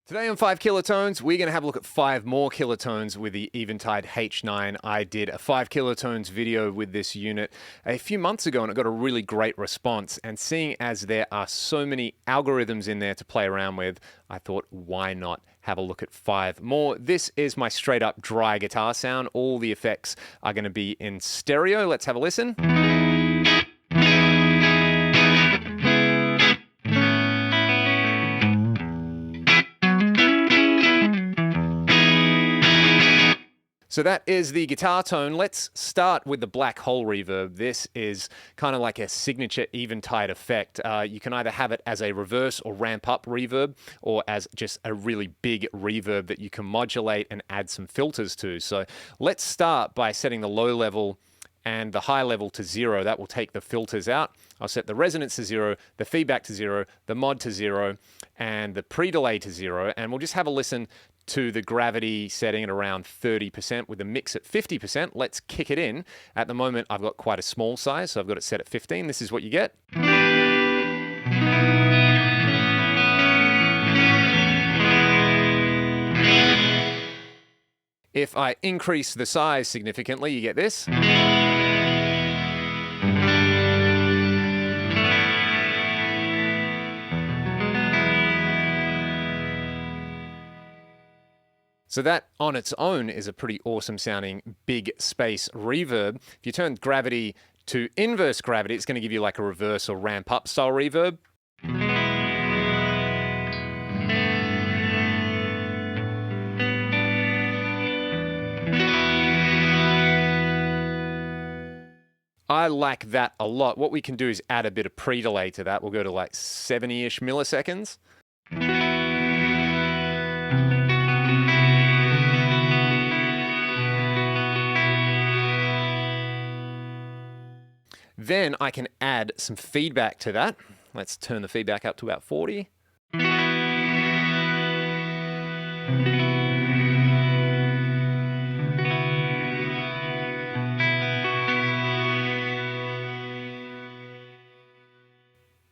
Today on 5 Kilotones, we're going to have a look at 5 more kilotones with the Eventide H9. I did a 5 kilotones video with this unit a few months ago and it got a really great response. And seeing as there are so many algorithms in there to play around with, I thought, why not have a look at 5 more? This is my straight up dry guitar sound. All the effects are going to be in stereo. Let's have a listen. So that is the guitar tone. Let's start with the black hole reverb. This is kind of like a signature Eventide effect. You can either have it as a reverse or ramp up reverb, or as just a really big reverb that you can modulate and add some filters to. So let's start by setting the low level and the high level to 0. That will take the filters out. I'll set the resonance to 0, the feedback to 0, the mod to 0, and the pre-delay to 0. And we'll just have a listen to the gravity setting at around 30% with the mix at 50%. Let's kick it in. At the moment, I've got quite a small size, so I've got it set at 15. This is what you get. If I increase the size significantly, you get this. So that on its own is a pretty awesome sounding big space reverb. If you turn gravity to inverse gravity, it's going to give you like a reverse or ramp up style reverb. I like that a lot. What we can do is add a bit of pre-delay to that. We'll go to like 70-ish milliseconds. Then I can add some feedback to that. Let's turn the feedback up to about 40.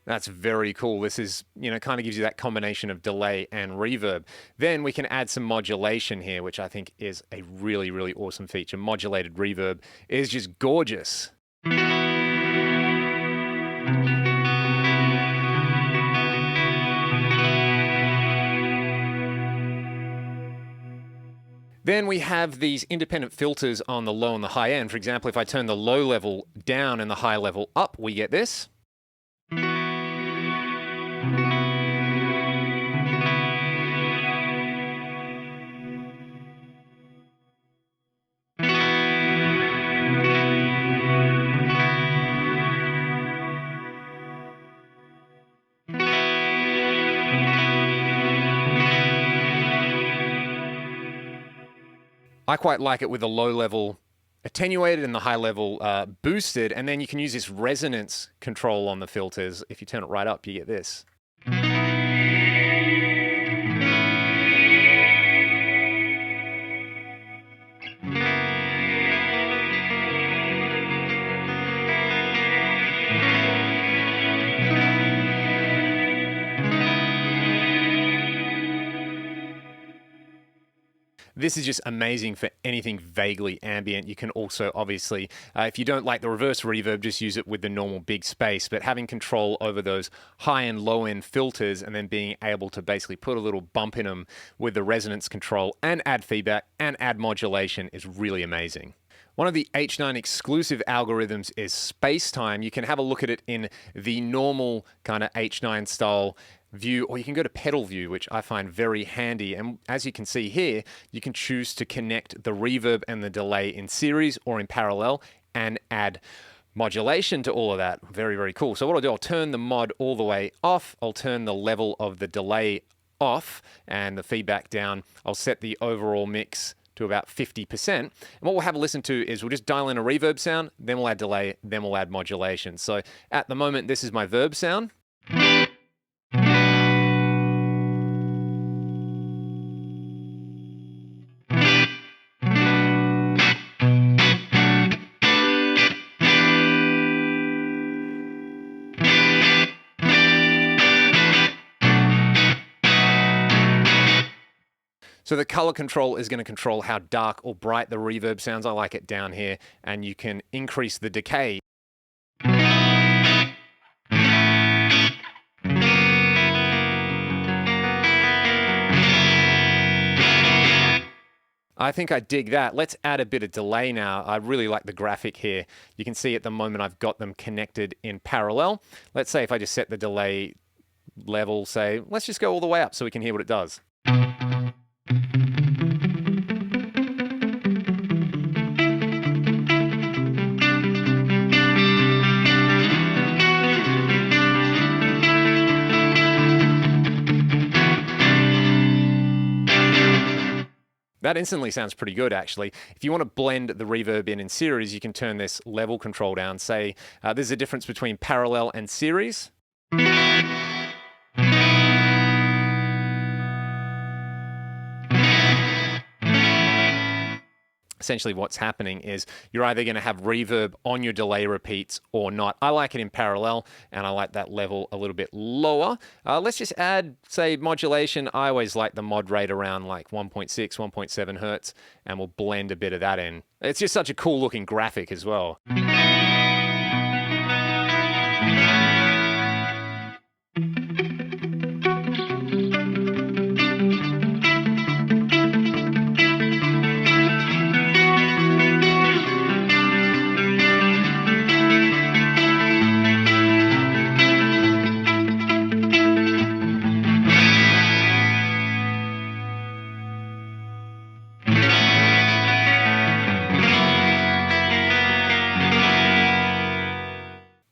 That's very cool. This is, kind of gives you that combination of delay and reverb. Then we can add some modulation here, which I think is a really, really awesome feature. Modulated reverb is just gorgeous. Then we have these independent filters on the low and the high end. For example, if I turn the low level down and the high level up, we get this. I quite like it with the low level attenuated and the high level boosted, and then you can use this resonance control on the filters. If you turn it right up, you get this. This is just amazing for anything vaguely ambient. You can also, obviously, if you don't like the reverse reverb, just use it with the normal big space. But having control over those high and low end filters and then being able to basically put a little bump in them with the resonance control and add feedback and add modulation is really amazing. One of the H9 exclusive algorithms is space-time. You can have a look at it in the normal kind of H9 style view, or you can go to pedal view, which I find very handy. And as you can see here, you can choose to connect the reverb and the delay in series or in parallel and add modulation to all of that. Very, very cool. So what I'll do, I'll turn the mod all the way off. I'll turn the level of the delay off and the feedback down. I'll set the overall mix to about 50%. And what we'll have a listen to is we'll just dial in a reverb sound, then we'll add delay, then we'll add modulation. So at the moment, this is my verb sound. So the color control is going to control how dark or bright the reverb sounds. I like it down here, and you can increase the decay. I think I dig that. Let's add a bit of delay now. I really like the graphic here. You can see at the moment I've got them connected in parallel. Let's say if I just set the delay level, say, let's just go all the way up so we can hear what it does. That instantly sounds pretty good, actually. If you want to blend the reverb in series, you can turn this level control down. Say, there's a difference between parallel and series. Essentially what's happening is you're either going to have reverb on your delay repeats or not. I like it in parallel, and I like that level a little bit lower. Let's just add, say, modulation. I always like the mod rate around like 1.6, 1.7 hertz, and we'll blend a bit of that in. It's just such a cool looking graphic as well.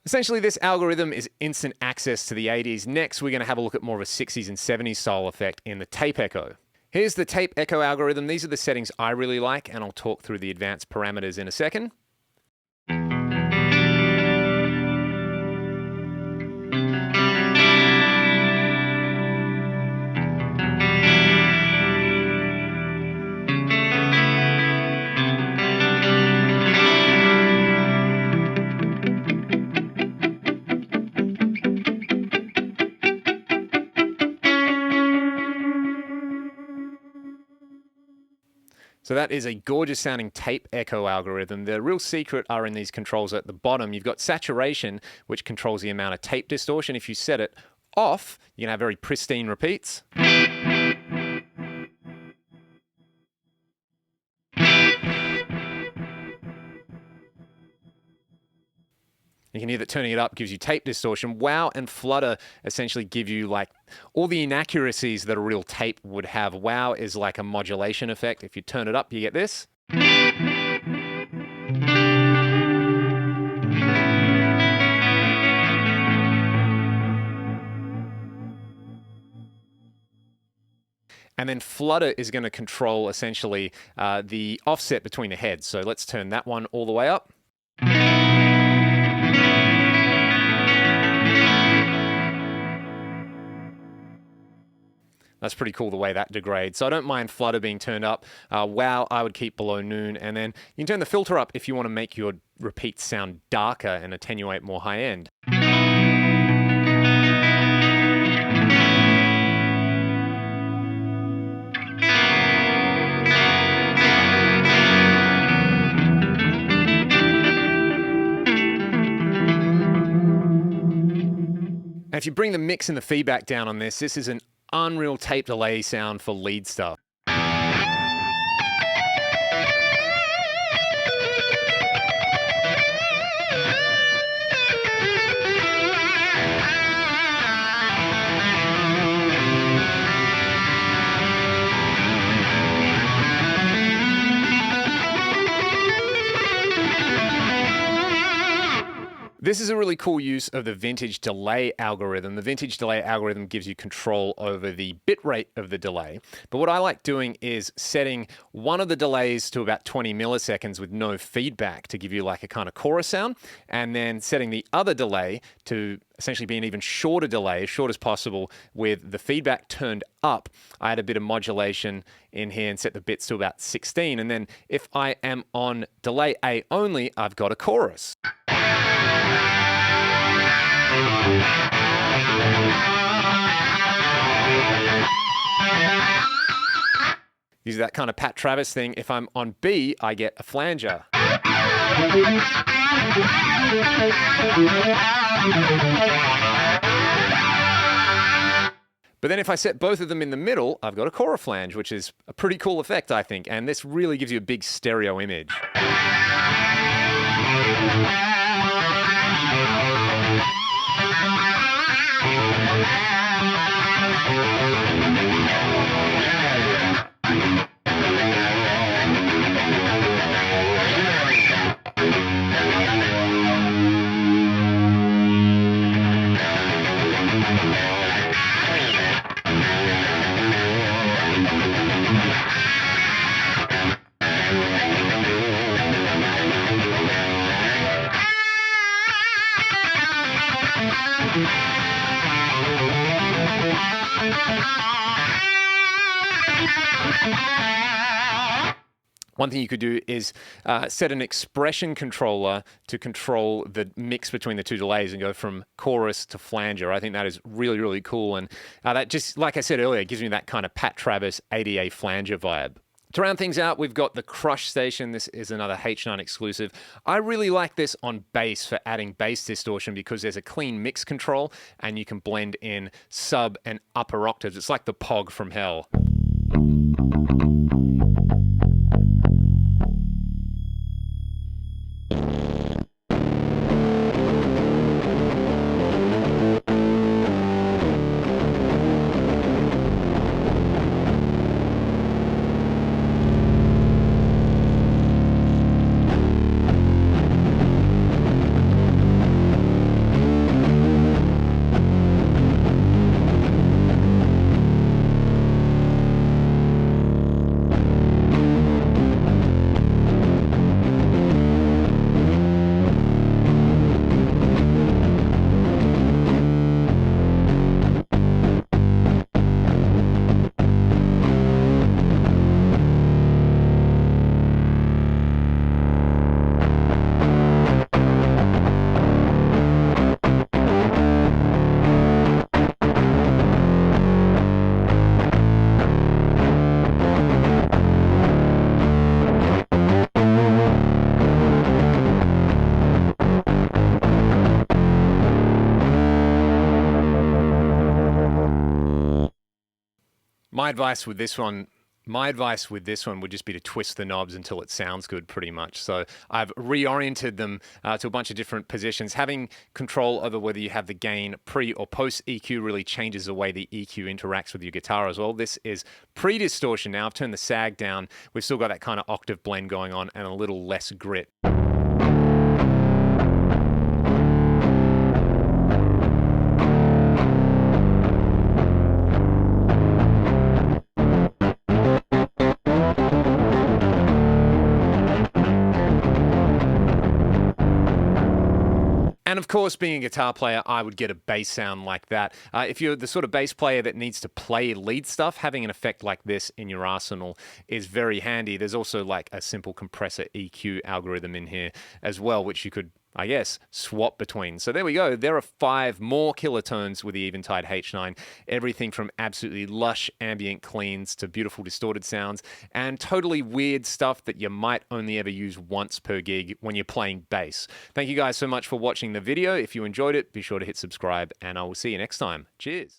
Essentially, this algorithm is instant access to the 80s. Next, we're going to have a look at more of a 60s and 70s style effect in the tape echo. Here's the tape echo algorithm. These are the settings I really like, and I'll talk through the advanced parameters in a second. So that is a gorgeous sounding tape echo algorithm. The real secret are in these controls at the bottom. You've got saturation, which controls the amount of tape distortion. If you set it off, you can have very pristine repeats. You can hear that turning it up gives you tape distortion. Wow and flutter essentially give you like all the inaccuracies that a real tape would have. Wow is like a modulation effect. If you turn it up, you get this. And then flutter is going to control essentially the offset between the heads. So let's turn that one all the way up. That's pretty cool the way that degrades. So I don't mind flutter being turned up. Wow, I would keep below noon. And then you can turn the filter up if you want to make your repeats sound darker and attenuate more high end. And if you bring the mix and the feedback down on this is an unreal tape delay sound for lead stuff. This is a really cool use of the vintage delay algorithm. The vintage delay algorithm gives you control over the bit rate of the delay. But what I like doing is setting one of the delays to about 20 milliseconds with no feedback to give you like a kind of chorus sound, and then setting the other delay to essentially be an even shorter delay, as short as possible, with the feedback turned up. I add a bit of modulation in here and set the bits to about 16. And then if I am on delay A only, I've got a chorus. Use that kind of Pat Travis thing. If I'm on B, I get a flanger. But then if I set both of them in the middle, I've got a chora flange, which is a pretty cool effect, I think. And this really gives you a big stereo image. One thing you could do is set an expression controller to control the mix between the two delays and go from chorus to flanger. I think that is really, really cool. And that just, like I said earlier, gives me that kind of Pat Travis 80A flanger vibe. To round things out, we've got the Crush Station. This is another H9 exclusive. I really like this on bass for adding bass distortion because there's a clean mix control and you can blend in sub and upper octaves. It's like the Pog from hell. My advice with this one would just be to twist the knobs until it sounds good, pretty much. So I've reoriented them to a bunch of different positions. Having control over whether you have the gain pre or post EQ really changes the way the EQ interacts with your guitar as well. This is pre-distortion now. I've turned the sag down. We've still got that kind of octave blend going on and a little less grit. And of course, being a guitar player, I would get a bass sound like that. If you're the sort of bass player that needs to play lead stuff, having an effect like this in your arsenal is very handy. There's also like a simple compressor EQ algorithm in here as well, which you could, I guess, swap between. So there we go. There are 5 more killer tones with the Eventide H9. Everything from absolutely lush ambient cleans to beautiful distorted sounds and totally weird stuff that you might only ever use once per gig when you're playing bass. Thank you guys so much for watching the video. If you enjoyed it, be sure to hit subscribe and I will see you next time. Cheers.